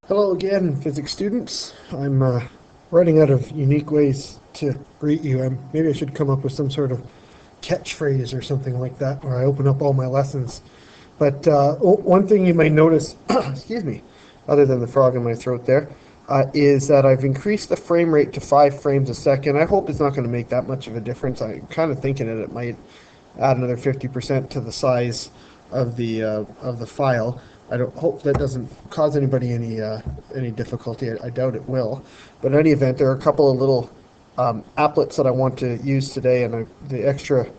Hello again, physics students. I'm running out of unique ways to greet you. Maybe I should come up with some sort of catchphrase or something like that where I open up all my lessons. But one thing you might notice, excuse me, other than the frog in my throat there, is that I've increased the frame rate to 5 frames a second. I hope it's not going to make that much of a difference. I'm kind of thinking that it might add another 50% to the size of the file. I don't hope that doesn't cause anybody any difficulty. I doubt it will. But in any event, there are a couple of little applets that I want to use today, and the extra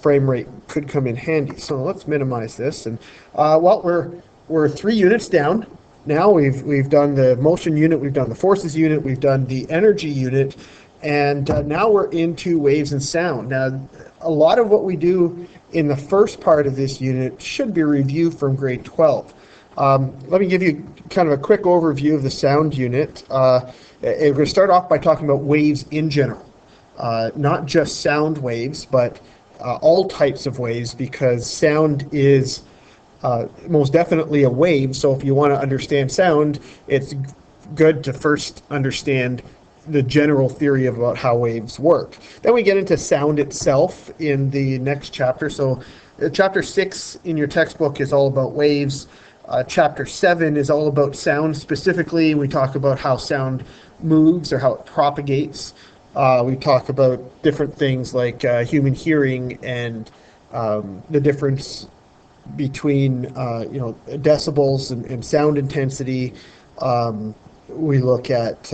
frame rate could come in handy. So let's minimize this. And well, we're 3 units down. Now we've done the motion unit, we've done the forces unit, we've done the energy unit, and now we're into waves and sound. Now, a lot of what we do in the first part of this unit should be reviewed from grade 12. Let me give you kind of a quick overview of the sound unit. We're going to start off by talking about waves in general, not just sound waves, but all types of waves, because sound is most definitely a wave. So if you want to understand sound, it's good to first understand the general theory about how waves work. Then we get into sound itself in the next chapter. So chapter 6 in your textbook is all about waves. Chapter 7 is all about sound specifically. We talk about how sound moves or how it propagates. We talk about different things like human hearing and the difference between decibels and sound intensity. We look at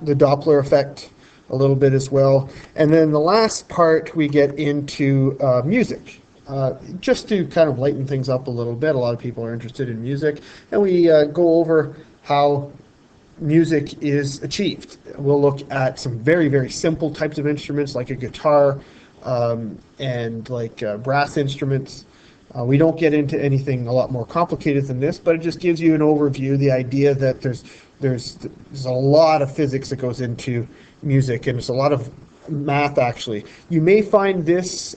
the Doppler effect a little bit as well. And then the last part, we get into music. Just to kind of lighten things up a little bit. A lot of people are interested in music, and we go over how music is achieved. We'll look at some very, very simple types of instruments like a guitar and like brass instruments. We don't get into anything a lot more complicated than this, but it just gives you an overview, the idea that there's a lot of physics that goes into music, and there's a lot of math actually. You may find this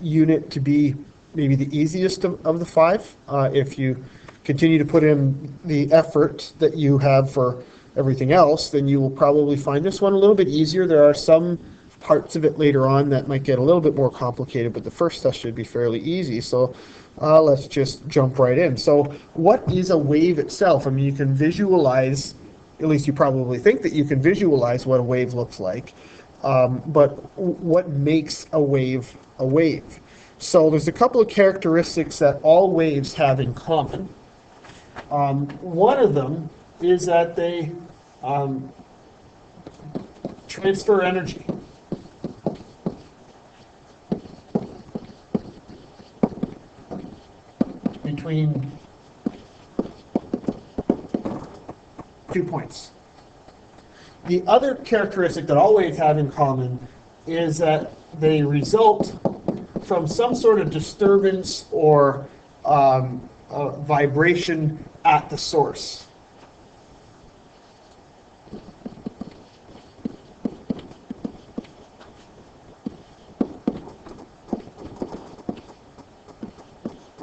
unit to be maybe the easiest of the 5. If you continue to put in the effort that you have for everything else, then you will probably find this one a little bit easier. There are some parts of it later on that might get a little bit more complicated, but the first test should be fairly easy. So let's just jump right in. So what is a wave itself? I mean, you can visualize, at least you probably think that you can visualize what a wave looks like, but what makes a wave a wave? So there's a couple of characteristics that all waves have in common. One of them is that they transfer energy. Between 2 points. The other characteristic that all waves have in common is that they result from some sort of disturbance or vibration at the source.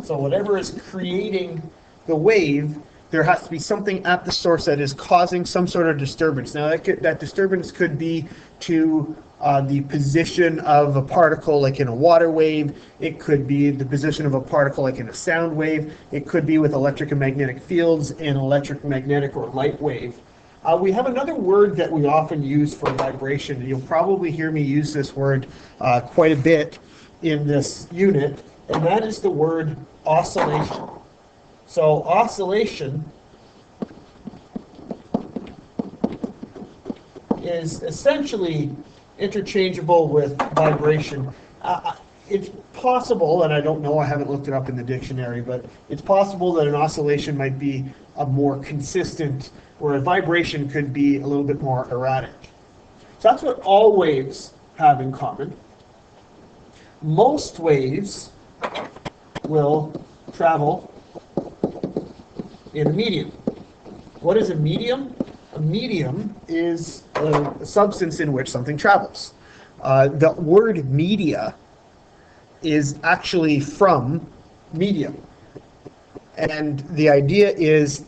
So whatever is creating the wave, there has to be something at the source that is causing some sort of disturbance. Now that disturbance could be to the position of a particle like in a water wave. It could be the position of a particle like in a sound wave. It could be with electric and magnetic fields in electric, magnetic, or light wave. We have another word that we often use for vibration. You'll probably hear me use this word quite a bit in this unit, and that is the word oscillation. So oscillation is essentially interchangeable with vibration. It's possible, and I don't know, I haven't looked it up in the dictionary, but it's possible that an oscillation might be a more consistent, where a vibration could be a little bit more erratic. So that's what all waves have in common. Most waves will travel in a medium. What is a medium? A medium is a substance in which something travels. The word media is actually from medium. And the idea is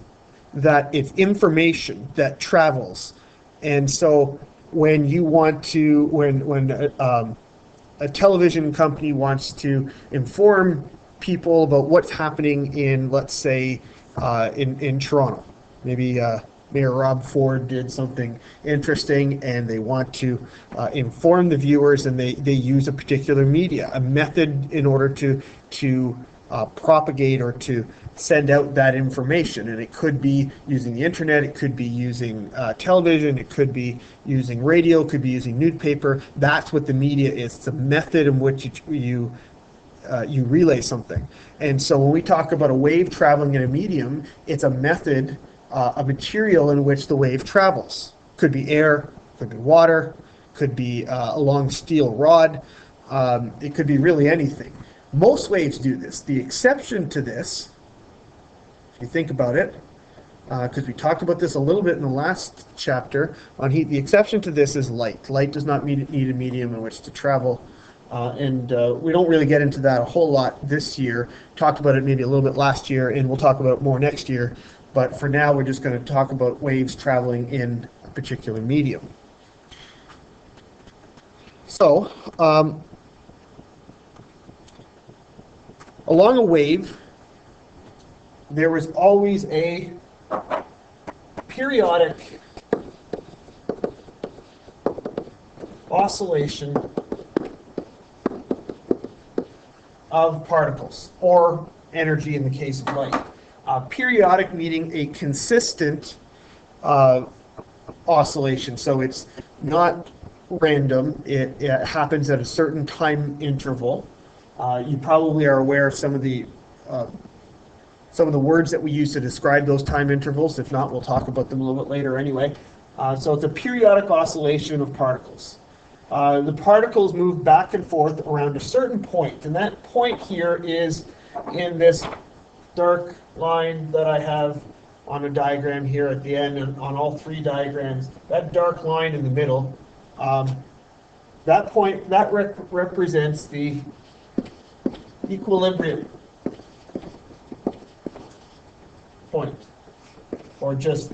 that it's information that travels. And so when you want to, when a television company wants to inform people about what's happening in, let's say, in Toronto, maybe Mayor Rob Ford did something interesting and they want to inform the viewers, and they use a particular media, a method in order to propagate or to send out that information. And it could be using the internet, it could be using television, it could be using radio, it could be using newspaper. That's what the media is. It's a method in which you relay something. And so when we talk about a wave traveling in a medium, it's a method, a material in which the wave travels. Could be air, could be water, could be a long steel rod. It could be really anything. Most waves do this. The exception to this, if you think about it, because we talked about this a little bit in the last chapter on heat, the exception to this is light. Light does not need a medium in which to travel. And we don't really get into that a whole lot this year. Talked about it maybe a little bit last year, and we'll talk about it more next year. But for now, we're just going to talk about waves traveling in a particular medium. So, along a wave, there was always a periodic oscillation of particles, or energy in the case of light. Periodic meaning a consistent oscillation, so it's not random. It happens at a certain time interval. You probably are aware of some of the words that we use to describe those time intervals. If not, we'll talk about them a little bit later anyway. So it's a periodic oscillation of particles. The particles move back and forth around a certain point, and that point here is in this dark line that I have on a diagram here at the end, and on all three diagrams. That dark line in the middle, that point, that represents the equilibrium point, or just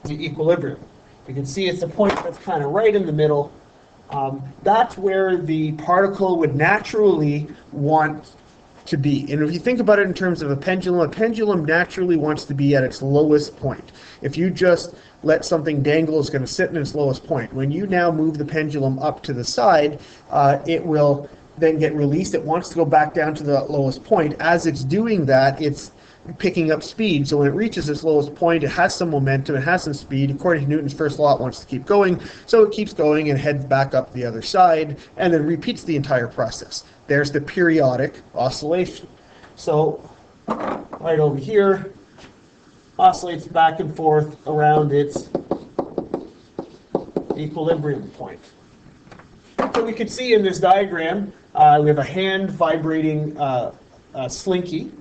the equilibrium. You can see it's a point that's kind of right in the middle. That's where the particle would naturally want to be. And if you think about it in terms of a pendulum naturally wants to be at its lowest point. If you just let something dangle, it's going to sit in its lowest point. When you now move the pendulum up to the side, it will then get released. It wants to go back down to the lowest point. As it's doing that, it's picking up speed. So when it reaches its lowest point, it has some momentum, it has some speed. According to Newton's first law, it wants to keep going. So it keeps going and heads back up the other side, and then repeats the entire process. There's the periodic oscillation. So right over here, oscillates back and forth around its equilibrium point. So we can see in this diagram, we have a hand vibrating slinky.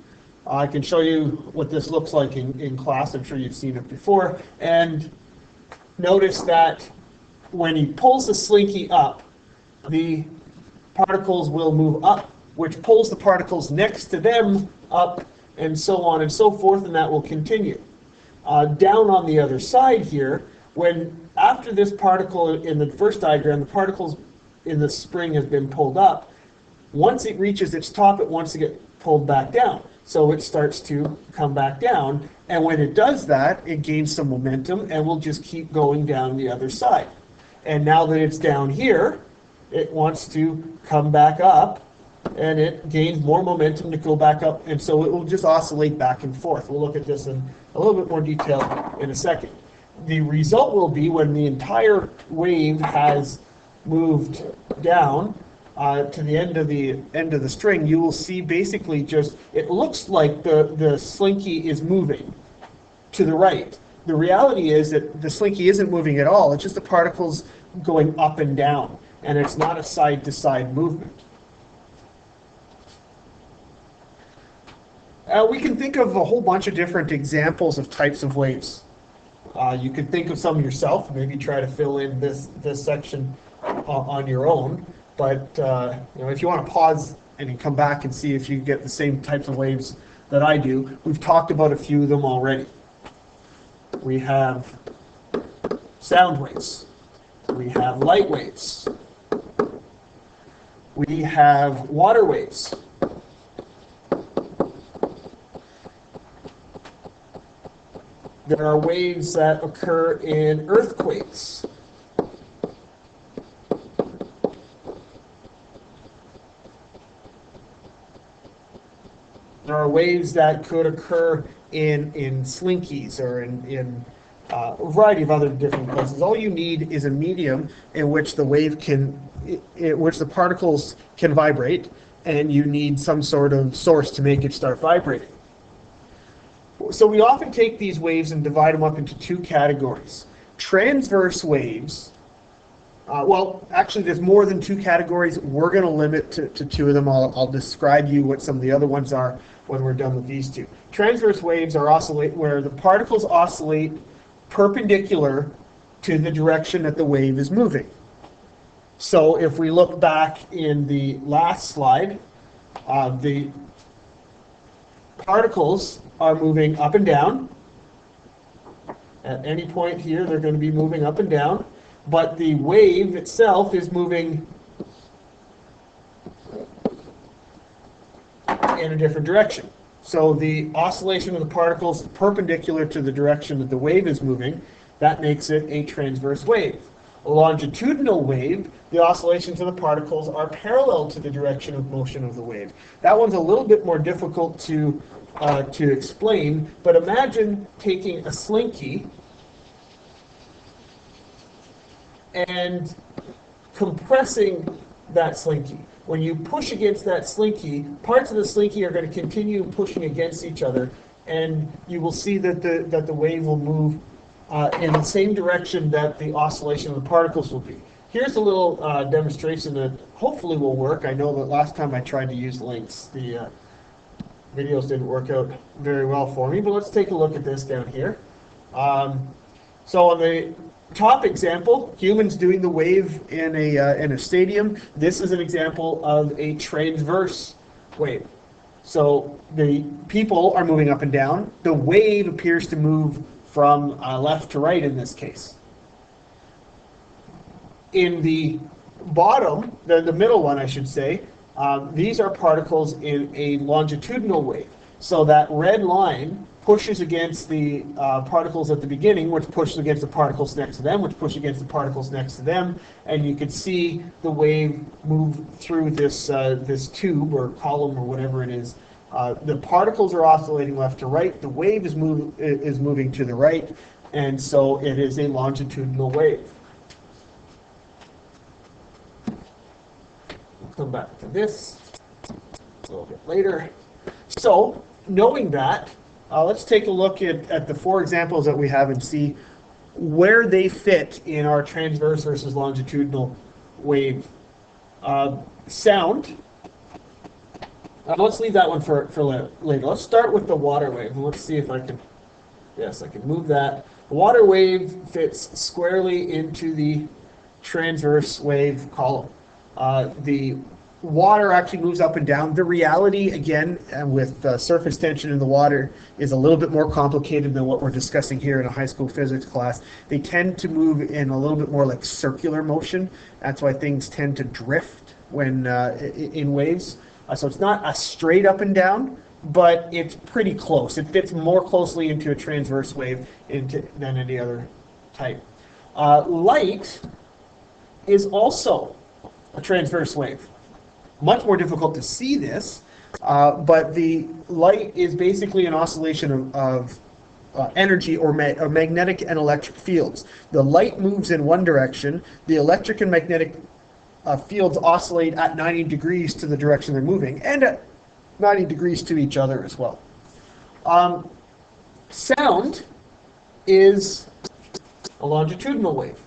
I can show you what this looks like in class. I'm sure you've seen it before. And notice that when he pulls the slinky up, the particles will move up, which pulls the particles next to them up, and so on and so forth, and that will continue. Down on the other side here, after this particle in the first diagram, the particles in the spring has been pulled up, once it reaches its top, it wants to get pulled back down. So it starts to come back down, and when it does that, it gains some momentum and will just keep going down the other side. And now that it's down here, it wants to come back up, and it gains more momentum to go back up, and so it will just oscillate back and forth. We'll look at this in a little bit more detail in a second. The result will be when the entire wave has moved down to the end of the string, you will see basically just, it looks like the slinky is moving to the right. The reality is that the slinky isn't moving at all. It's just the particles going up and down, and it's not a side-to-side movement. We can think of a whole bunch of different examples of types of waves. You could think of some yourself, maybe try to fill in this section on your own. But if you want to pause and come back and see if you get the same types of waves that I do, we've talked about a few of them already. we have sound waves, we have light waves, we have water waves. There are waves that occur in earthquakes. There are waves that could occur in slinkies or in a variety of other different places. All you need is a medium in which the wave can, in which the particles can vibrate, and you need some sort of source to make it start vibrating. So we often take these waves and divide them up into two categories. Transverse waves, well, actually there's more than two categories. We're going to limit to two of them. I'll describe you what some of the other ones are when we're done with these two. Transverse waves are where the particles oscillate perpendicular to the direction that the wave is moving. So if we look back in the last slide, the particles are moving up and down. At any point here, they're going to be moving up and down, but the wave itself is moving in a different direction. So the oscillation of the particles perpendicular to the direction that the wave is moving, that makes it a transverse wave. A longitudinal wave, the oscillations of the particles are parallel to the direction of motion of the wave. That one's a little bit more difficult to explain, but imagine taking a slinky and compressing that slinky. When you push against that slinky, parts of the slinky are going to continue pushing against each other, and you will see that the wave will move in the same direction that the oscillation of the particles will be. Here's a little demonstration that hopefully will work. I know that last time I tried to use links, the videos didn't work out very well for me, but let's take a look at this down here. So on the top example, humans doing the wave in a stadium. This is an example of a transverse wave. So the people are moving up and down. The wave appears to move from left to right in this case. In the bottom, the middle one I should say, these are particles in a longitudinal wave. So that red line pushes against the particles at the beginning, which pushes against the particles next to them, which push against the particles next to them, and you can see the wave move through this this tube or column or whatever it is. The particles are oscillating left to right. The wave is moving to the right, and so it is a longitudinal wave. We'll come back to this a little bit later. So, knowing that, let's take a look at the four examples that we have and see where they fit in our transverse versus longitudinal wave. Sound. Let's leave that one for later. Let's start with the water wave, and let's see if I can. Yes, I can move that. The water wave fits squarely into the transverse wave column. The water actually moves up and down. The reality, again, with surface tension in the water, is a little bit more complicated than what we're discussing here in a high school physics class. They tend to move in a little bit more like circular motion. That's why things tend to drift when in waves. So it's not a straight up and down, but it's pretty close. It fits more closely into a transverse wave than any other type. Light is also a transverse wave. Much more difficult to see this, but the light is basically an oscillation of energy or magnetic and electric fields. The light moves in one direction. The electric and magnetic fields oscillate at 90 degrees to the direction they're moving, and at 90 degrees to each other as well. Sound is a longitudinal wave.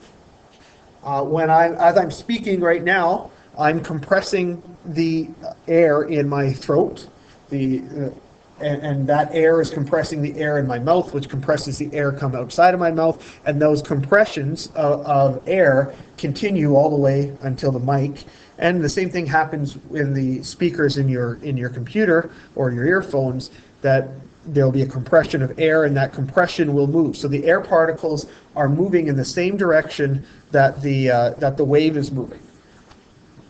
As I'm speaking right now, I'm compressing the air in my throat, and that air is compressing the air in my mouth, which compresses the air come outside of my mouth, and those compressions of air continue all the way until the mic. And the same thing happens in the speakers in your computer or your earphones, that there'll be a compression of air, and that compression will move. So the air particles are moving in the same direction that the wave is moving.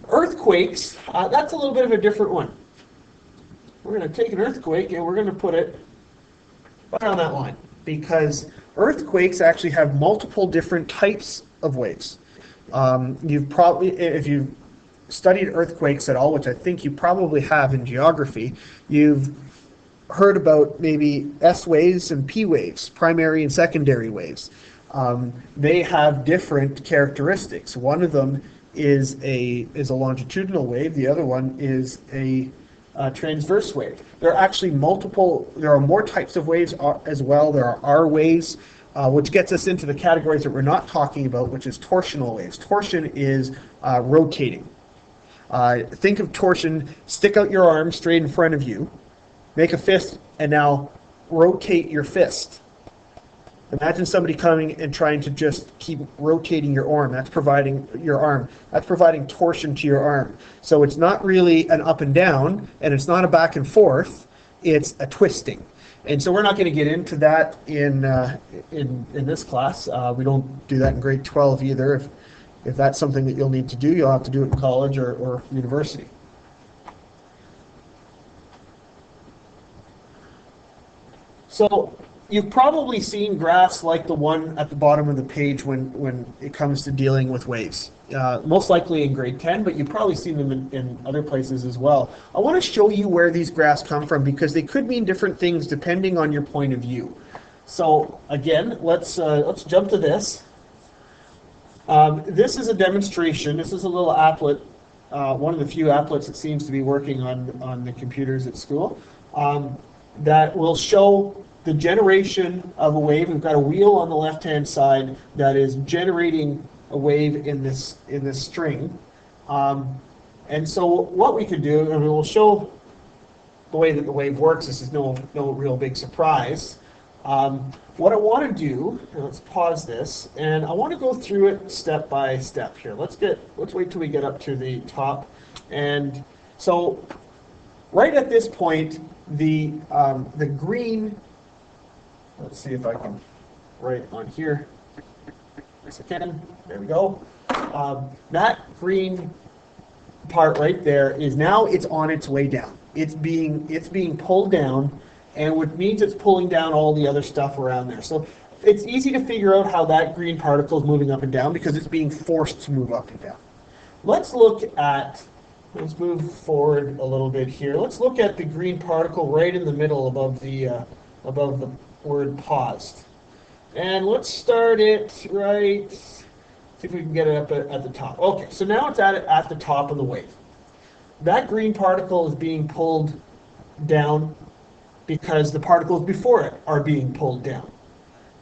Earthquakes, that's a little bit of a different one. We're going to take an earthquake and we're going to put it right on that line, because earthquakes actually have multiple different types of waves. You've probably, if you've studied earthquakes at all, which I think you probably have in geography, you've heard about maybe S waves and P waves, primary and secondary waves. They have different characteristics. One of them is a longitudinal wave. The other one is a transverse wave. There are actually there are more types of waves as well. There are R waves, which gets us into the categories that we're not talking about, which is torsional waves. Torsion is rotating. Think of torsion: stick out your arm straight in front of you, make a fist, and now rotate your fist. Imagine somebody coming and trying to just keep rotating your arm. That's providing torsion to your arm. So it's not really an up and down, and it's not a back and forth. It's a twisting. And so we're not going to get into that in this class. We don't do that in grade 12 either. If that's something that you'll need to do, you'll have to do it in college or university. So you've probably seen graphs like the one at the bottom of the page when it comes to dealing with waves. Most likely in grade 10, but you've probably seen them in other places as well. I want to show you where these graphs come from, because they could mean different things depending on your point of view. So again, let's jump to this. This is a demonstration. This is a little applet, one of the few applets that seems to be working on the computers at school, that will show the generation of a wave. We've got a wheel on the left-hand side that is generating a wave in this string. And so what we could do, and we'll show the way that the wave works. This is no real big surprise. What I want to do, let's pause this, and I want to go through it step by step here. Let's wait till we get up to the top. And so right at this point, the green, let's see if I can write on here. Yes, I can. There we go. That green part right there is now it's on its way down. It's being pulled down, and which means it's pulling down all the other stuff around there. So it's easy to figure out how that green particle is moving up and down, because it's being forced to move up and down. Let's move forward a little bit here. Let's look at the green particle right in the middle above the word paused. And let's start it right, see if we can get it up at the top. Okay, so now it's at the top of the wave. That green particle is being pulled down because the particles before it are being pulled down.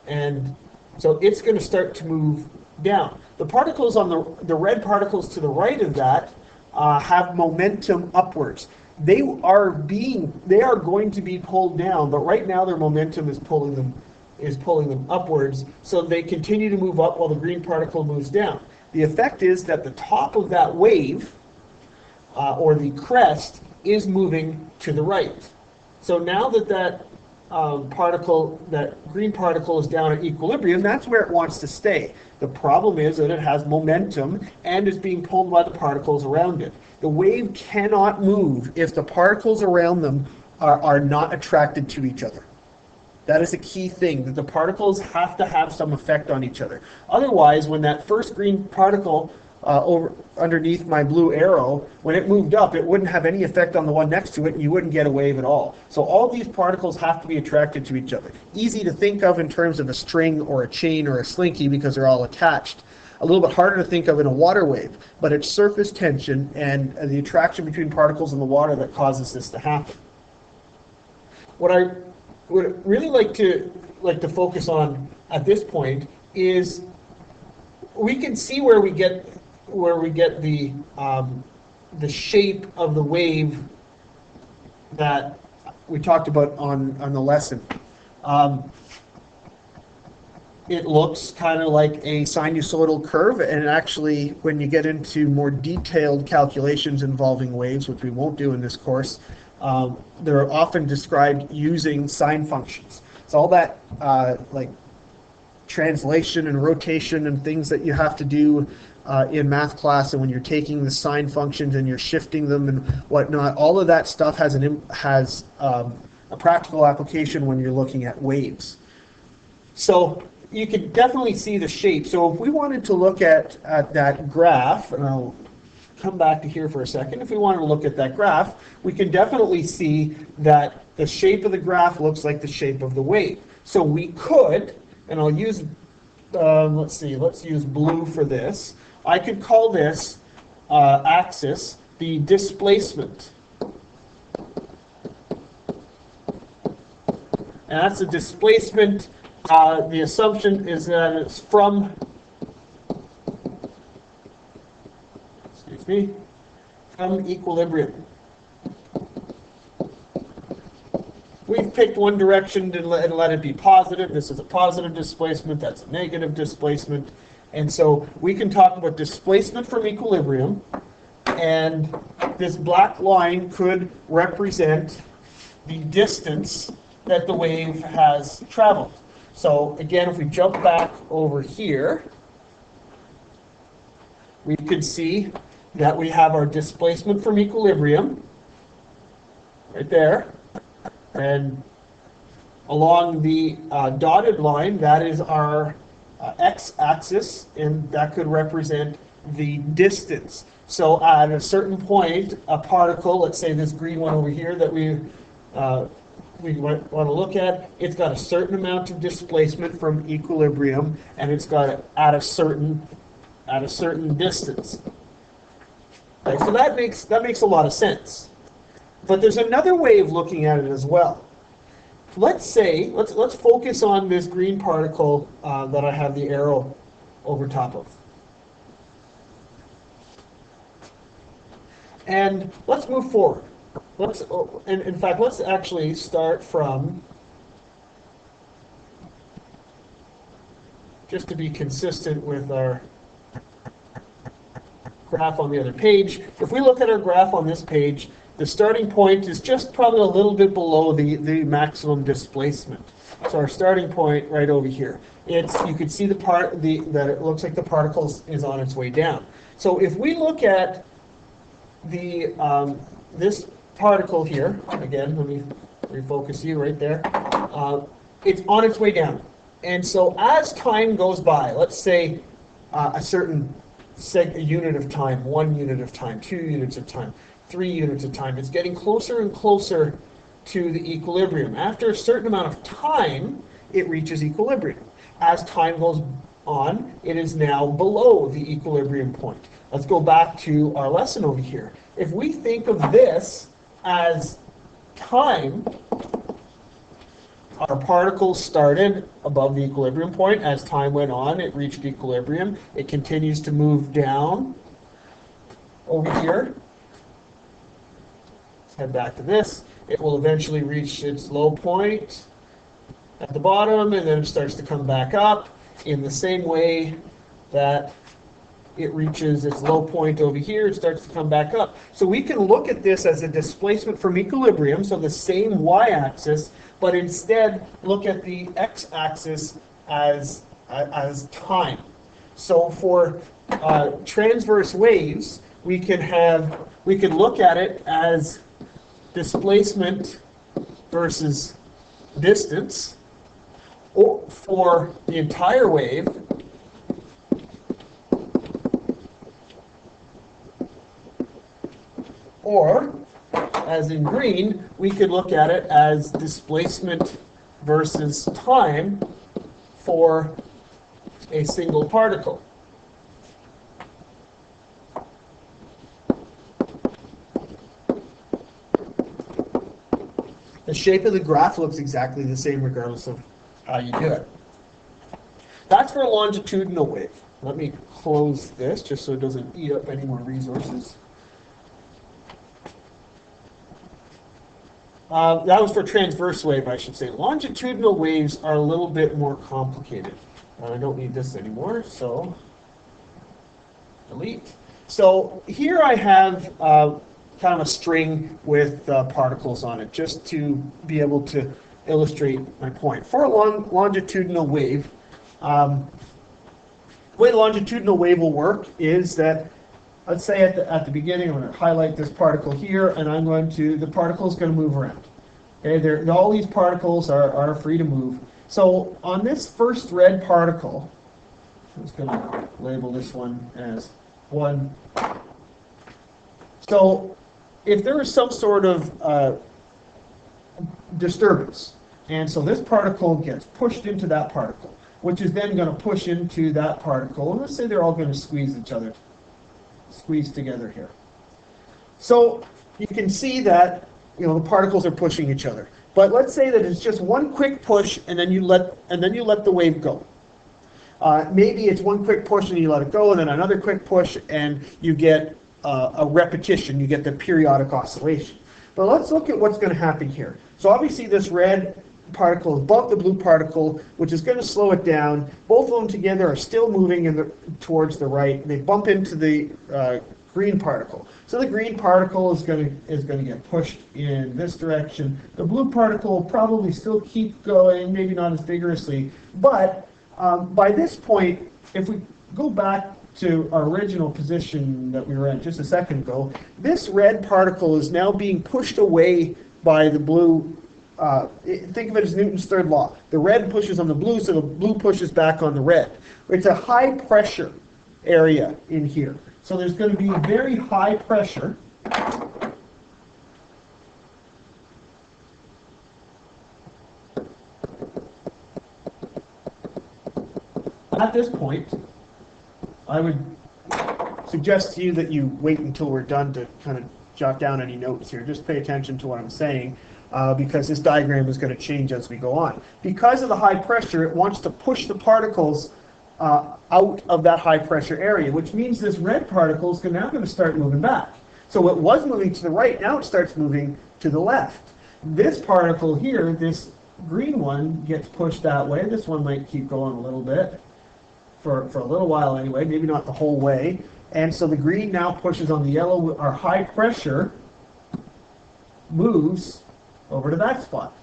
And so it's going to start to move down. The particles on the red particles to the right of that have momentum upwards. They are going to be pulled down, but right now their momentum is pulling them upwards, so they continue to move up while the green particle moves down. The effect is that the top of that wave, or the crest, is moving to the right. So now that green particle is down at equilibrium, that's where it wants to stay. The problem is that it has momentum and is being pulled by the particles around it. The wave cannot move if the particles around them are not attracted to each other. That is a key thing, that the particles have to have some effect on each other. Otherwise, when that first green particle over underneath my blue arrow, when it moved up, it wouldn't have any effect on the one next to it, and you wouldn't get a wave at all. So all these particles have to be attracted to each other. Easy to think of in terms of a string or a chain or a slinky because they're all attached. A little bit harder to think of in a water wave, but it's surface tension and the attraction between particles in the water that causes this to happen. What I would really like to focus on at this point is we can see where we get the shape of the wave that we talked about on the lesson. It looks kind of like a sinusoidal curve, and actually, when you get into more detailed calculations involving waves, which we won't do in this course, they're often described using sine functions. So all that like translation and rotation and things that you have to do in math class, and when you're taking the sine functions and you're shifting them and whatnot, all of that stuff has a practical application when you're looking at waves. So you can definitely see the shape. So if we wanted to look at that graph, and I'll come back to here for a second. If we wanted to look at that graph, we can definitely see that the shape of the graph looks like the shape of the wave. So we could, and I'll use, let's use blue for this. I could call this axis the displacement. And that's the displacement. The assumption is that it's from, from equilibrium. We've picked one direction and let it be positive. This is a positive displacement, that's a negative displacement. And so we can talk about displacement from equilibrium, and this black line could represent the distance that the wave has traveled. So again, if we jump back over here, we could see that we have our displacement from equilibrium right there. And along the dotted line, that is our x-axis, and that could represent the distance. So at a certain point, a particle, let's say this green one over here that we want to look at, it's got a certain amount of displacement from equilibrium, and it's got at a certain distance. Right, so that makes a lot of sense. But there's another way of looking at it as well. Let's focus on this green particle that I have the arrow over top of. And let's move forward. In fact, let's actually start from, just to be consistent with our graph on the other page. If we look at our graph on this page, the starting point is just probably a little bit below the maximum displacement. So our starting point right over here. You can see that it looks like the particle is on its way down. So if we look at this particle here, again, let me refocus you right there. It's on its way down. And so as time goes by, let's say a certain unit of time, 1 unit of time, 2 units of time, 3 units of time, it's getting closer and closer to the equilibrium. After a certain amount of time, it reaches equilibrium. As time goes on, it is now below the equilibrium point. Let's go back to our lesson over here. If we think of this as time, our particle started above the equilibrium point. As time went on, it reached equilibrium. It continues to move down over here. Let's head back to this. It will eventually reach its low point at the bottom, and then it starts to come back up in the same way that it reaches its low point over here, it starts to come back up. So we can look at this as a displacement from equilibrium, so the same y-axis, but instead look at the x-axis as time. So for transverse waves, we can look at it as displacement versus distance, or for the entire wave, or, as in green, we could look at it as displacement versus time for a single particle. The shape of the graph looks exactly the same regardless of how you do it. That's for a longitudinal wave. Let me close this just so it doesn't eat up any more resources. That was for transverse wave, I should say. Longitudinal waves are a little bit more complicated. I don't need this anymore, so delete. So here I have kind of a string with particles on it, just to be able to illustrate my point. For a longitudinal wave, the way the longitudinal wave will work is that, let's say at the beginning, I'm going to highlight this particle here, and the particle is going to move around. Okay, all these particles are free to move. So on this first red particle, I'm just going to label this one as 1. So if there is some sort of disturbance, and so this particle gets pushed into that particle, which is then going to push into that particle, and let's say they're all going to squeeze together here. So you can see that the particles are pushing each other. But let's say that it's just one quick push, and then you let the wave go. Maybe it's one quick push and you let it go, and then another quick push, and you get a repetition. You get the periodic oscillation. But let's look at what's going to happen here. So obviously this red particle is above the blue particle, which is going to slow it down. Both of them together are still moving towards the right. They bump into the green particle. So the green particle is going to get pushed in this direction. The blue particle will probably still keep going, maybe not as vigorously, but by this point, if we go back to our original position that we were in just a second ago, this red particle is now being pushed away by the blue. Think of it as Newton's third law. The red pushes on the blue, so the blue pushes back on the red. It's a high pressure area in here. So there's going to be very high pressure. At this point, I would suggest to you that you wait until we're done to kind of jot down any notes here. Just pay attention to what I'm saying, because this diagram is going to change as we go on. Because of the high pressure, it wants to push the particles out of that high pressure area, which means this red particle is now going to start moving back. So it was moving to the right, now it starts moving to the left. This particle here, this green one, gets pushed that way. This one might keep going a little bit, for a little while anyway, maybe not the whole way. And so the green now pushes on the yellow. Our high pressure moves over to that spot.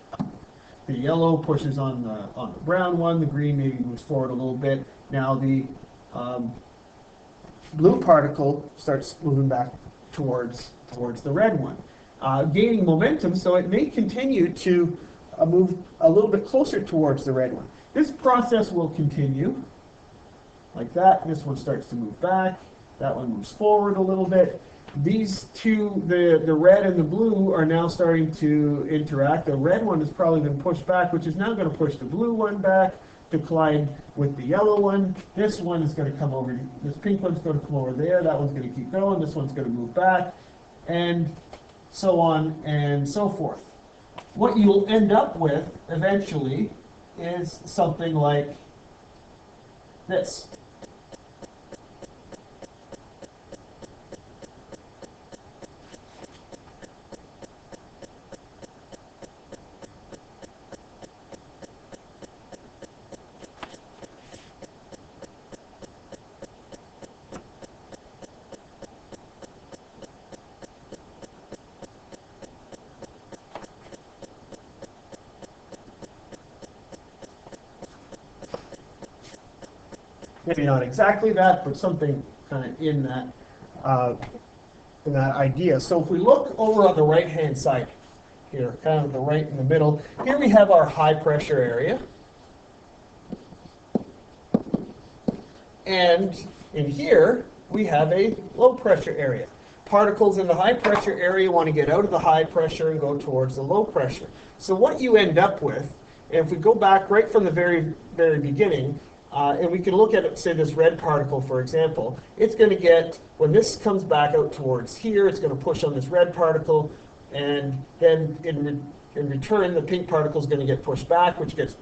The yellow pushes on the brown one. The green maybe moves forward a little bit. Now the blue particle starts moving back towards the red one, gaining momentum. So it may continue to move a little bit closer towards the red one. This process will continue like that. This one starts to move back. That one moves forward a little bit. These two, the red and the blue, are now starting to interact. The red one has probably been pushed back, which is now going to push the blue one back to collide with the yellow one. This one is going to come over. This pink one's going to come over there. That one's going to keep going. This one's going to move back, and so on and so forth. What you'll end up with eventually is something like this. Maybe not exactly that, but something kind of in that idea. So if we look over on the right-hand side here, kind of the right in the middle, here we have our high pressure area. And in here, we have a low pressure area. Particles in the high pressure area want to get out of the high pressure and go towards the low pressure. So what you end up with, if we go back right from the very, very beginning, and we can look at it, say this red particle, for example, it's going to get, when this comes back out towards here, it's going to push on this red particle, and then in return, the pink particle is going to get pushed back, which gets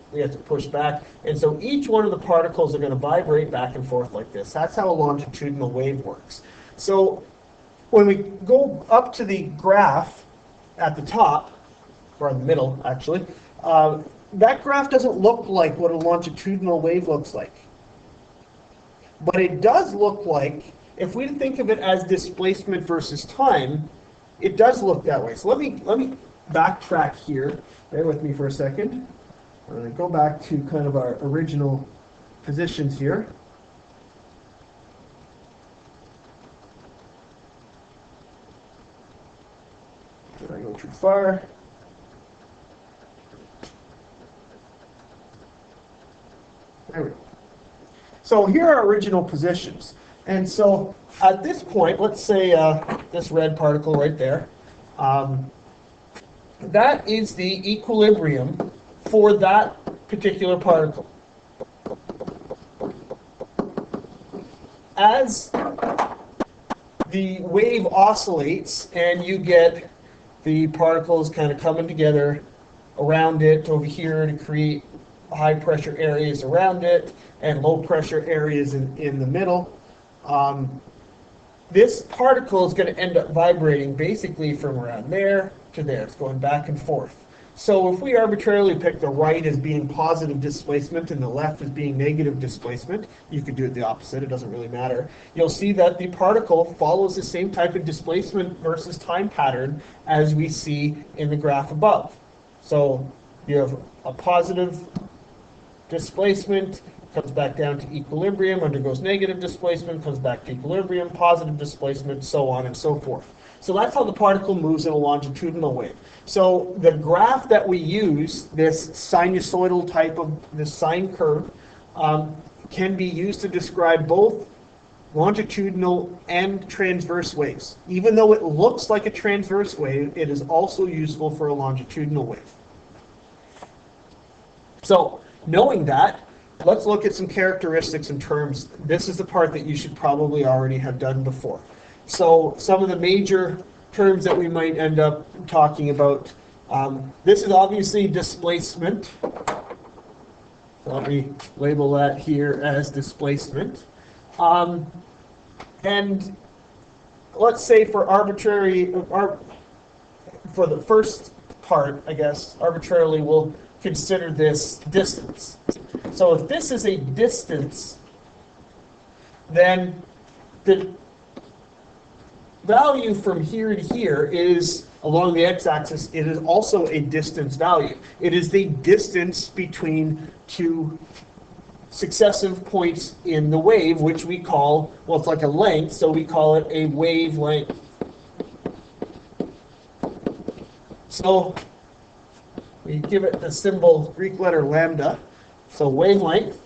pushed back. And so each one of the particles are going to vibrate back and forth like this. That's how a longitudinal wave works. So when we go up to the graph at the top, or in the middle, actually, that graph doesn't look like what a longitudinal wave looks like. But it does look like, if we think of it as displacement versus time, it does look that way. So let me backtrack here. Bear with me for a second. I'm going to go back to kind of our original positions here. Did I go too far? There we go. So here are our original positions. And so at this point, let's say this red particle right there, that is the equilibrium for that particular particle. As the wave oscillates and you get the particles kind of coming together around it over here to create high pressure areas around it and low pressure areas in the middle, this particle is going to end up vibrating basically from around there to there. It's going back and forth. So if we arbitrarily pick the right as being positive displacement and the left as being negative displacement, you could do it the opposite, it doesn't really matter. You'll see that the particle follows the same type of displacement versus time pattern as we see in the graph above. So you have a positive displacement, comes back down to equilibrium, undergoes negative displacement, comes back to equilibrium, positive displacement, so on and so forth. So that's how the particle moves in a longitudinal wave. So the graph that we use, this sinusoidal type of this sine curve, can be used to describe both longitudinal and transverse waves. Even though it looks like a transverse wave, it is also useful for a longitudinal wave. So knowing that, let's look at some characteristics and terms. This is the part that you should probably already have done before. So some of the major terms that we might end up talking about. This is obviously displacement. So let me label that here as displacement. And let's say for for the first part, I guess, arbitrarily we'll consider this distance. So if this is a distance, then the value from here to here is, along the x-axis, it is also a distance value. It is the distance between two successive points in the wave, which we call, well, it's like a length, so we call it a wavelength. So we give it the symbol, Greek letter lambda. So wavelength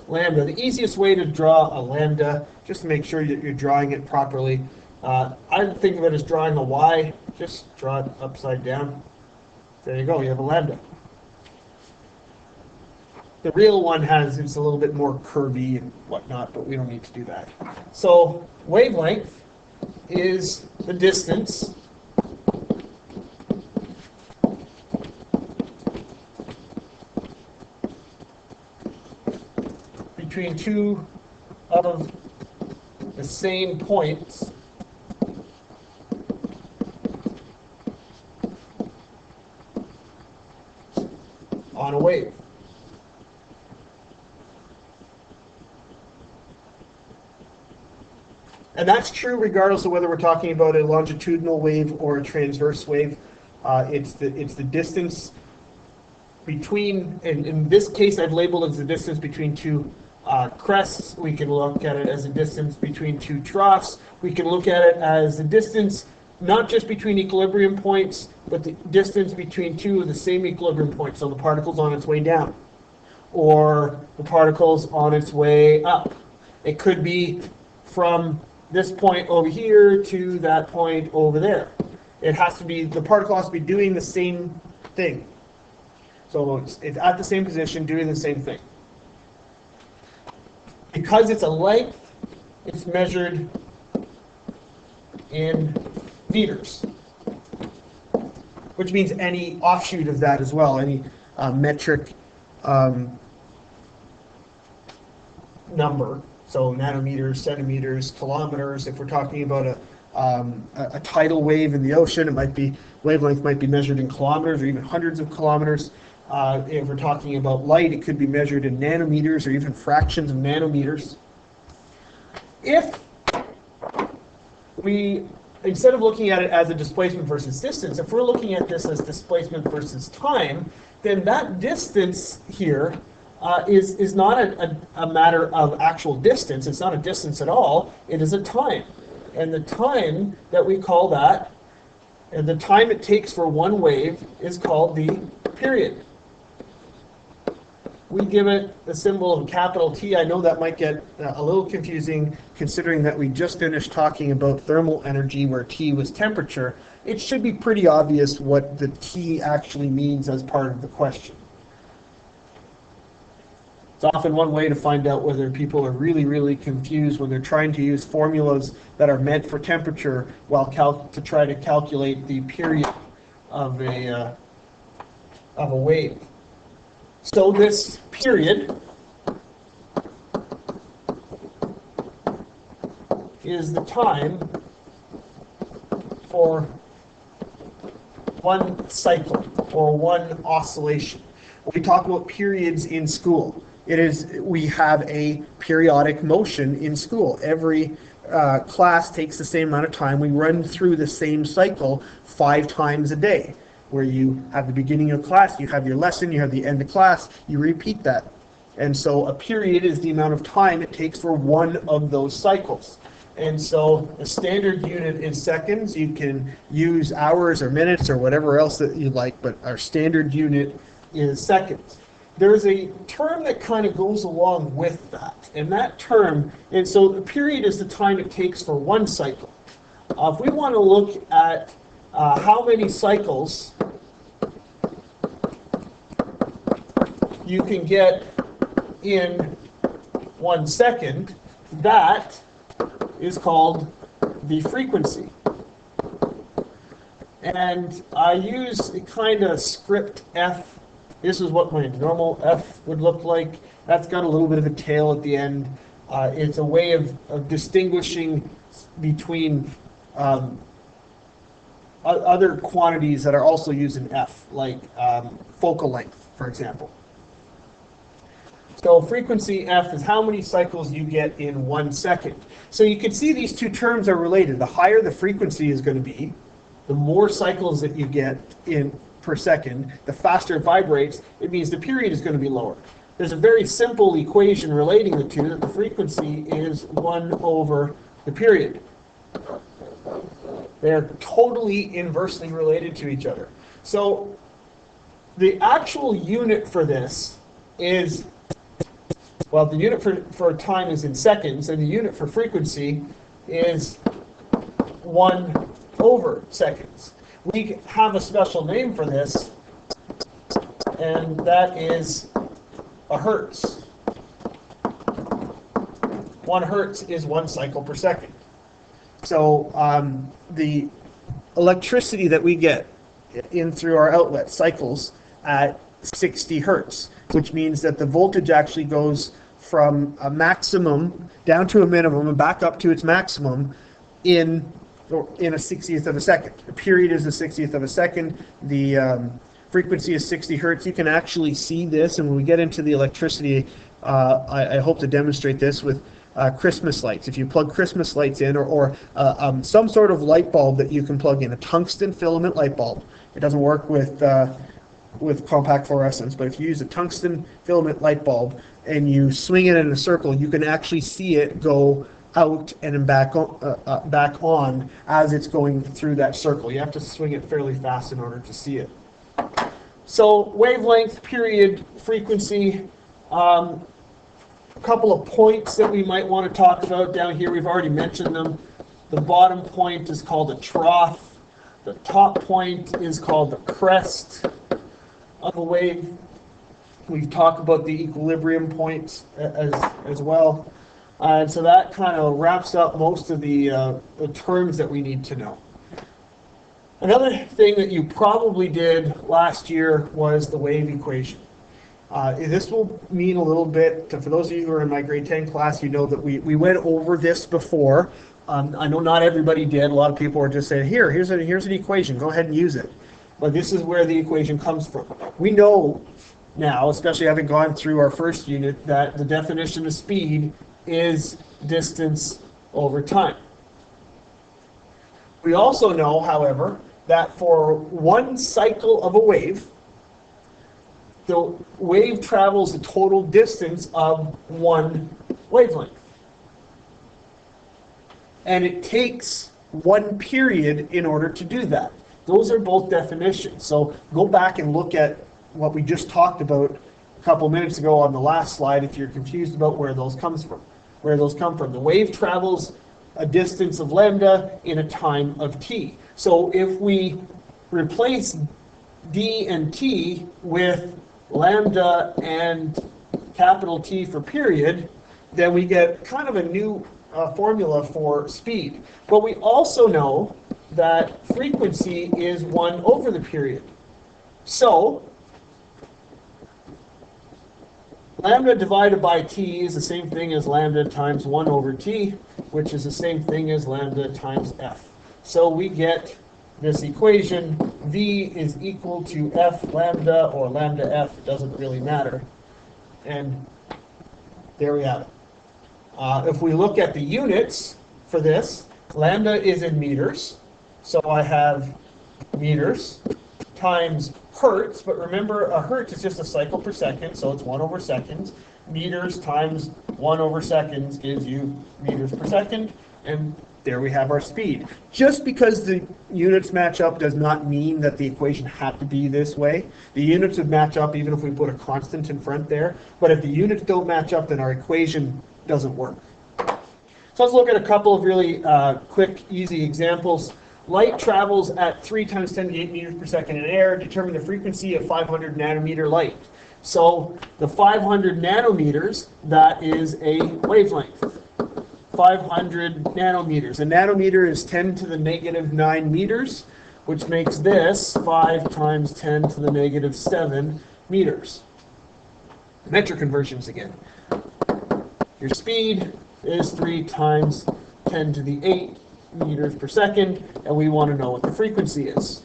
lambda. The easiest way to draw a lambda, just to make sure that you're drawing it properly, I think of it as drawing a Y. Just draw it upside down. There you go, you have a lambda. The real one it's a little bit more curvy and whatnot, but we don't need to do that. So wavelength is the distance between two of the same points on a wave. And that's true regardless of whether we're talking about a longitudinal wave or a transverse wave. It's the distance between, in this case I've labeled as the distance between two crests. We can look at it as a distance between two troughs. We can look at it as the distance not just between equilibrium points, but the distance between two of the same equilibrium points. So the particle's on its way down, or the particle's on its way up. It could be from this point over here to that point over there. It has to be, the particle has to be doing the same thing. So it's at the same position, doing the same thing. Because it's a length, it's measured in meters, which means any offshoot of that as well, any metric number. So nanometers, centimeters, kilometers. If we're talking about a tidal wave in the ocean, wavelength might be measured in kilometers or even hundreds of kilometers. If we're talking about light, it could be measured in nanometers or even fractions of nanometers. if we, instead of looking at it as a displacement versus distance, if we're looking at this as displacement versus time, then that distance here is not a matter of actual distance. It's not a distance at all. It is a time. And the time that we call that, and the time it takes for one wave, is called the period. We give it the symbol of capital T. I know that might get a little confusing considering that we just finished talking about thermal energy where T was temperature. It should be pretty obvious what the T actually means as part of the question. It's often one way to find out whether people are really, really confused when they're trying to use formulas that are meant for temperature while to try to calculate the period of a wave. So this period is the time for one cycle or one oscillation. We talk about periods in school. We have a periodic motion in school. Every class takes the same amount of time. We run through the same cycle 5 times a day, where you have the beginning of class, you have your lesson, you have the end of class, you repeat that. And so a period is the amount of time it takes for one of those cycles. And so the standard unit is seconds. You can use hours or minutes or whatever else that you like, but our standard unit is seconds. There's a term that kind of goes along with that, and that term, and so the period is the time it takes for one cycle. If we want to look at how many cycles you can get in 1 second, that is called the frequency. And I use a kind of script F. This is what my normal F would look like. That's got a little bit of a tail at the end. It's a way of distinguishing between other quantities that are also used in F, like focal length, for example. So frequency F is how many cycles you get in 1 second. So you can see these two terms are related. The higher the frequency is going to be, the more cycles that you get in per second, the faster it vibrates, it means the period is going to be lower. There's a very simple equation relating the two, that the frequency is 1 over the period. They're totally inversely related to each other. So the actual unit for this is, well, the unit for time is in seconds, and the unit for frequency is 1 over seconds. We have a special name for this, and that is a hertz. 1 hertz is 1 cycle per second. So the electricity that we get in through our outlet cycles at 60 hertz, which means that the voltage actually goes from a maximum down to a minimum and back up to its maximum in a 60th of a second. The period is a 60th of a second. The frequency is 60 hertz. You can actually see this, and when we get into the electricity, I hope to demonstrate this with Christmas lights. If you plug Christmas lights in, or some sort of light bulb that you can plug in, a tungsten filament light bulb. It doesn't work with compact fluorescence, but if you use a tungsten filament light bulb and you swing it in a circle, you can actually see it go out and then back on as it's going through that circle. You have to swing it fairly fast in order to see it. So wavelength, period, frequency. A couple of points that we might want to talk about down here. We've already mentioned them. The bottom point is called a trough. The top point is called the crest of a wave. We've talked about the equilibrium points as well. And so that kind of wraps up most of the terms that we need to know. Another thing that you probably did last year was the wave equation. This will mean a little bit, for those of you who are in my grade 10 class, you know that we went over this before. I know not everybody did. A lot of people were just saying, here's an equation, go ahead and use it. But this is where the equation comes from. We know now, especially having gone through our first unit, that the definition of speed is distance over time. We also know, however, that for one cycle of a wave, the wave travels the total distance of one wavelength. And it takes one period in order to do that. Those are both definitions. So go back and look at what we just talked about a couple minutes ago on the last slide if you're confused about where those come from. The wave travels a distance of lambda in a time of t. So if we replace d and t with lambda and capital T for period, then we get kind of a new formula for speed. But we also know that frequency is 1 over the period. So lambda divided by t is the same thing as lambda times 1 over t, which is the same thing as lambda times f. So we get this equation, v is equal to f lambda or lambda f, doesn't really matter. And there we have it. If we look at the units for this, lambda is in meters. So I have meters times hertz, but remember a hertz is just a cycle per second, so it's 1 over seconds. Meters times 1 over seconds gives you meters per second, and there we have our speed. Just because the units match up does not mean that the equation had to be this way. The units would match up even if we put a constant in front there, but if the units don't match up, then our equation doesn't work. So let's look at a couple of really quick, easy examples. Light travels at 3 times 10 to the 8 meters per second in air. Determine the frequency of 500 nanometer light. So the 500 nanometers, that is a wavelength. 500 nanometers. A nanometer is 10 to the negative 9 meters, which makes this 5 times 10 to the negative 7 meters. Metric conversions again. Your speed is 3 times 10 to the 8 meters per second, and we want to know what the frequency is.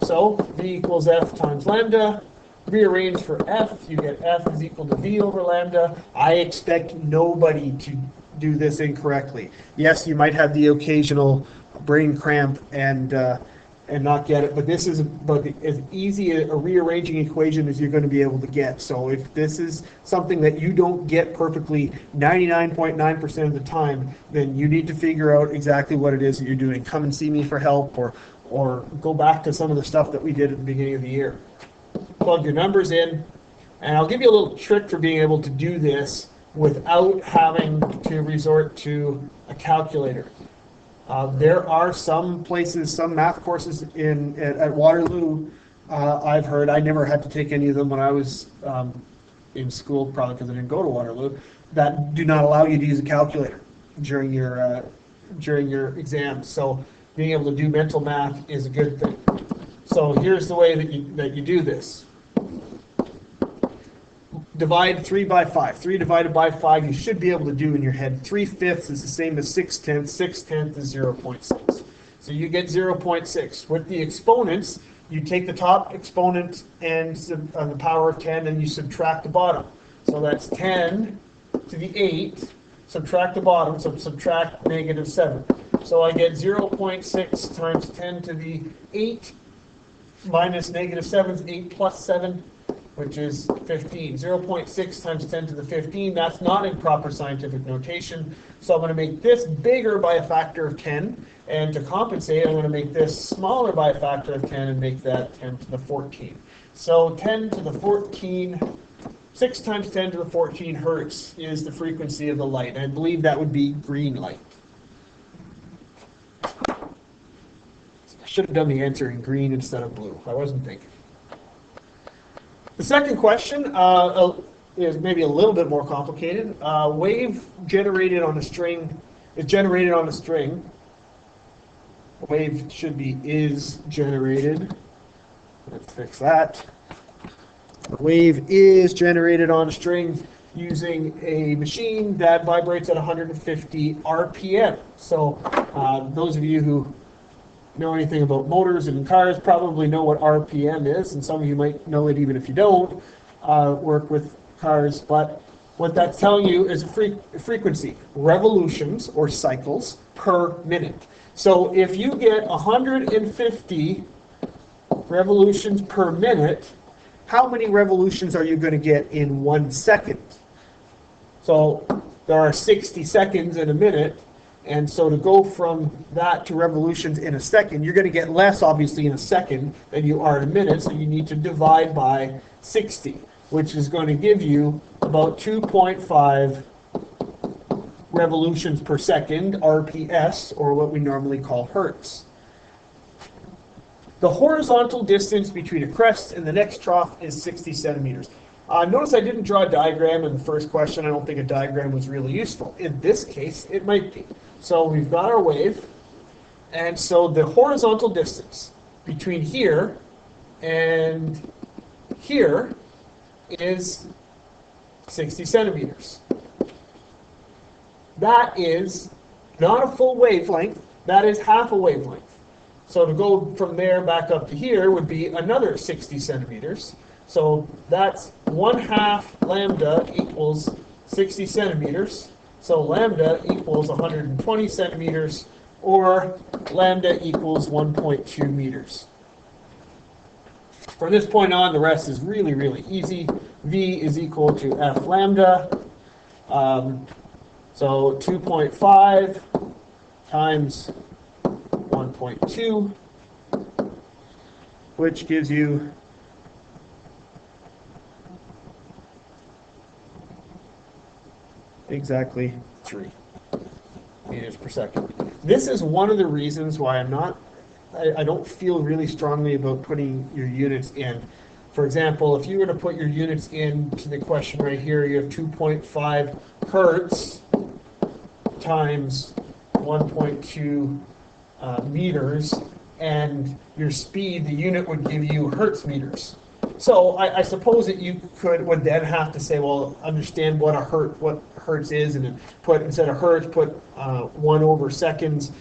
So v equals f times lambda. Rearrange for f, you get f is equal to v over lambda. I expect nobody to do this incorrectly. Yes, you might have the occasional brain cramp and not get it, but this is about as easy a rearranging equation as you're going to be able to get. So if this is something that you don't get perfectly 99.9% of the time, then you need to figure out exactly what it is that you're doing. Come and see me for help, or go back to some of the stuff that we did at the beginning of the year. Plug your numbers in, and I'll give you a little trick for being able to do this without having to resort to a calculator. There are some places, some math courses at Waterloo, I've heard. I never had to take any of them when I was in school, probably because I didn't go to Waterloo, that do not allow you to use a calculator during your exams. So being able to do mental math is a good thing. So here's the way that you do this. Divide 3 by 5. 3 divided by 5 you should be able to do in your head. 3/5 is the same as 6/10. 6/10 is 0.6. So you get 0.6. With the exponents, you take the top exponent and the power of 10 and you subtract the bottom. So that's 10 to the 8. Subtract the bottom, so subtract negative 7. So I get 0.6 times 10 to the 8 minus negative 7 is 8 plus 7, which is 15. 0.6 times 10 to the 15, that's not in proper scientific notation. So I'm going to make this bigger by a factor of 10. And to compensate, I'm going to make this smaller by a factor of 10 and make that 10 to the 14. So 10 to the 14, 6 times 10 to the 14 hertz is the frequency of the light. I believe that would be green light. I should have done the answer in green instead of blue. I wasn't thinking. The second question is maybe a little bit more complicated. Wave generated on a string is generated on a string. Wave should be is generated. Let's fix that. A wave is generated on a string using a machine that vibrates at 150 RPM. So those of you who know anything about motors and cars probably know what RPM is, and some of you might know it even if you don't work with cars, but what that's telling you is a frequency, revolutions or cycles per minute. So if you get 150 revolutions per minute, how many revolutions are you going to get in 1 second? So there are 60 seconds in a minute, and so to go from that to revolutions in a second, you're going to get less, obviously, in a second than you are in a minute, so you need to divide by 60, which is going to give you about 2.5 revolutions per second, RPS, or what we normally call hertz. The horizontal distance between a crest and the next trough is 60 centimeters. Notice I didn't draw a diagram in the first question. I don't think a diagram was really useful. In this case, it might be. So we've got our wave, and so the horizontal distance between here and here is 60 centimeters. That is not a full wavelength, that is half a wavelength. So to go from there back up to here would be another 60 centimeters. So that's 1/2 lambda equals 60 centimeters. So lambda equals 120 centimeters, or lambda equals 1.2 meters. From this point on, the rest is really, really easy. V is equal to F lambda. So 2.5 times 1.2, which gives you exactly 3 meters per second. This is one of the reasons why I don't feel really strongly about putting your units in. For example, if you were to put your units into the question right here, you have 2.5 hertz times 1.2 meters, and your speed, the unit would give you hertz meters. So I suppose that you would then have to say, well, understand what hertz is, and then put, instead of hertz, put 1 over seconds.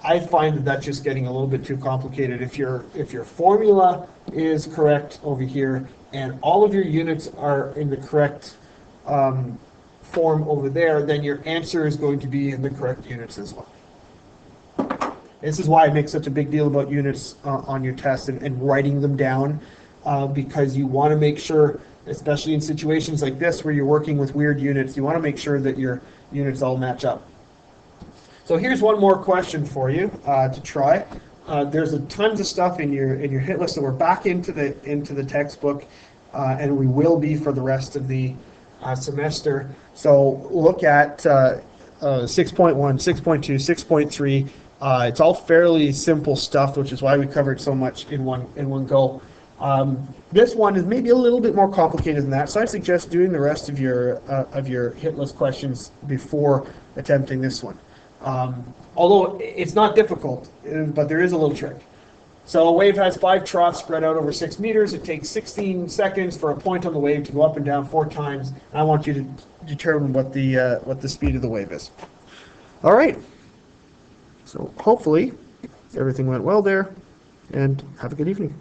I find that that's just getting a little bit too complicated. If your formula is correct over here, and all of your units are in the correct form over there, then your answer is going to be in the correct units as well. This is why I make such a big deal about units on your test and writing them down, because you want to make sure, especially in situations like this where you're working with weird units, you want to make sure that your units all match up. So here's one more question for you to try. There's tons of stuff in your hit list, so we're back into the textbook, and we will be for the rest of the semester. So look at 6.1, 6.2, 6.3. It's all fairly simple stuff, which is why we covered so much in one go. This one is maybe a little bit more complicated than that, so I suggest doing the rest of your hit list questions before attempting this one. Although it's not difficult, but there is a little trick. So a wave has 5 troughs spread out over 6 meters. It takes 16 seconds for a point on the wave to go up and down 4 times. I want you to determine what the speed of the wave is. All right. So hopefully everything went well there, and have a good evening.